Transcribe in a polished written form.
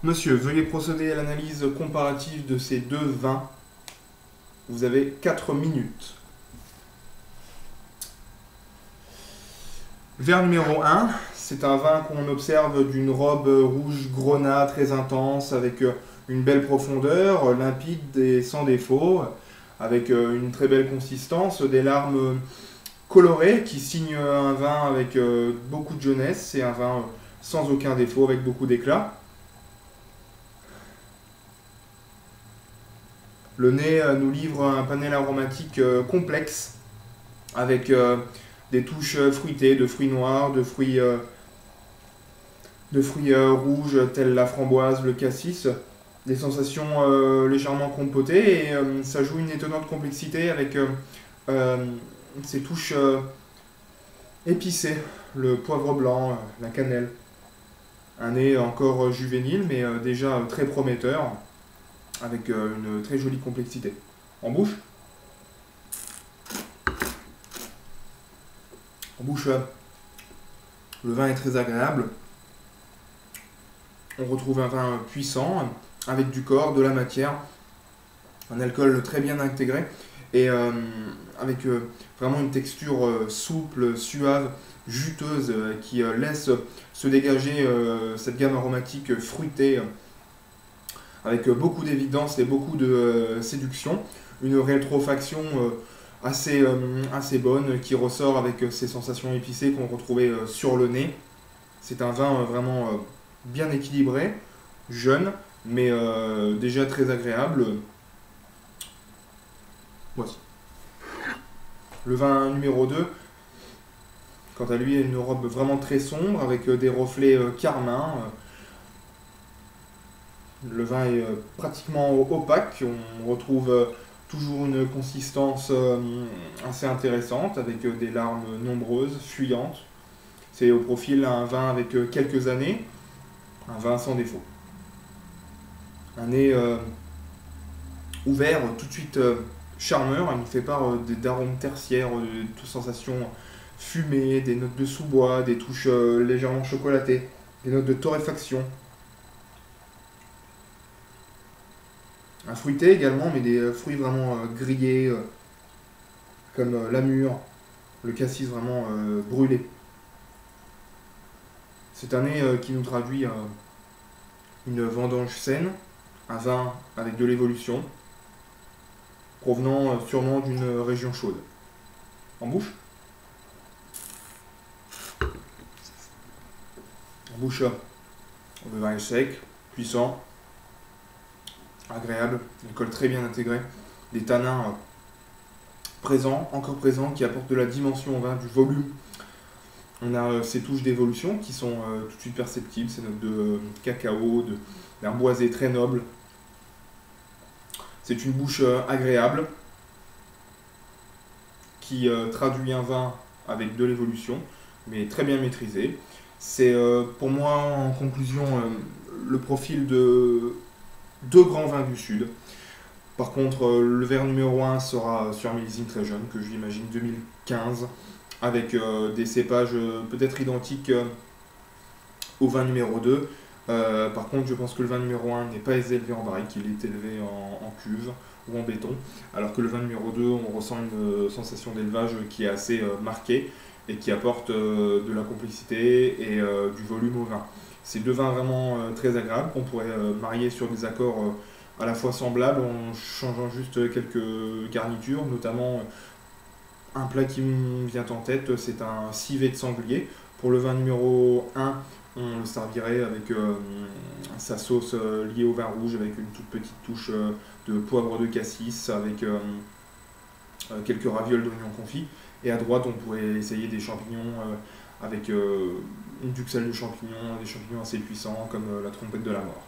Monsieur, veuillez procéder à l'analyse comparative de ces deux vins. Vous avez 4 minutes. Verre numéro 1, c'est un vin qu'on observe d'une robe rouge grenat très intense, avec une belle profondeur, limpide et sans défaut, avec une très belle consistance, des larmes colorées qui signent un vin avec beaucoup de jeunesse. C'est un vin sans aucun défaut, avec beaucoup d'éclat. Le nez nous livre un panel aromatique complexe, avec des touches fruitées, de fruits noirs, de fruits rouges tels la framboise, le cassis, des sensations légèrement compotées, et ça joue une étonnante complexité avec euh, ces touches épicées, le poivre blanc, la cannelle. Un nez encore juvénile, mais déjà très prometteur, avec une très jolie complexité. En bouche, le vin est très agréable. On retrouve un vin puissant, avec du corps, de la matière, un alcool très bien intégré, et avec vraiment une texture souple, suave, juteuse, qui laisse se dégager cette gamme aromatique fruitée, avec beaucoup d'évidence et beaucoup de séduction. Une rétrofaction assez bonne, qui ressort avec ces sensations épicées qu'on retrouvait sur le nez. C'est un vin vraiment bien équilibré, jeune, mais déjà très agréable. Voici. Le vin numéro 2, quant à lui, a une robe vraiment très sombre, avec des reflets carmin. Le vin est pratiquement opaque. On retrouve toujours une consistance assez intéressante, avec des larmes nombreuses, fuyantes. C'est au profil un vin avec quelques années, un vin sans défaut. Un nez ouvert, tout de suite charmeur. Il nous fait part d'arômes tertiaires, de sensations fumées, des notes de sous-bois, des touches légèrement chocolatées, des notes de torréfaction. Un fruité également, mais des fruits vraiment grillés, comme l'amure, le cassis vraiment brûlé. C'est un nez qui nous traduit une vendange saine, un vin avec de l'évolution, provenant sûrement d'une région chaude. En bouche, le vin est sec, puissant, agréable, alcool très bien intégré, des tanins présents, encore présents, qui apportent de la dimension au vin, du volume. On a ces touches d'évolution qui sont tout de suite perceptibles, ces notes de cacao, d'un boisé très noble. C'est une bouche agréable, qui traduit un vin avec de l'évolution, mais très bien maîtrisé. C'est pour moi, en conclusion, le profil de deux grands vins du Sud. Par contre, le verre numéro 1 sera sur un millésime très jeune, que j'imagine 2015, avec des cépages peut-être identiques au vin numéro 2. Par contre, je pense que le vin numéro 1 n'est pas élevé en barrique, il est élevé en cuve ou en béton, alors que le vin numéro 2, on ressent une sensation d'élevage qui est assez marquée et qui apporte de la complexité et du volume au vin. C'est deux vins vraiment très agréables qu'on pourrait marier sur des accords à la fois semblables, en changeant juste quelques garnitures, notamment un plat qui me vient en tête, c'est un civet de sanglier. Pour le vin numéro 1, on le servirait avec sa sauce liée au vin rouge, avec une toute petite touche de poivre de cassis, avec quelques ravioles d'oignons confits. Et à droite, on pourrait essayer des champignons avec une duxelle de champignons, des champignons assez puissants comme la trompette de la mort.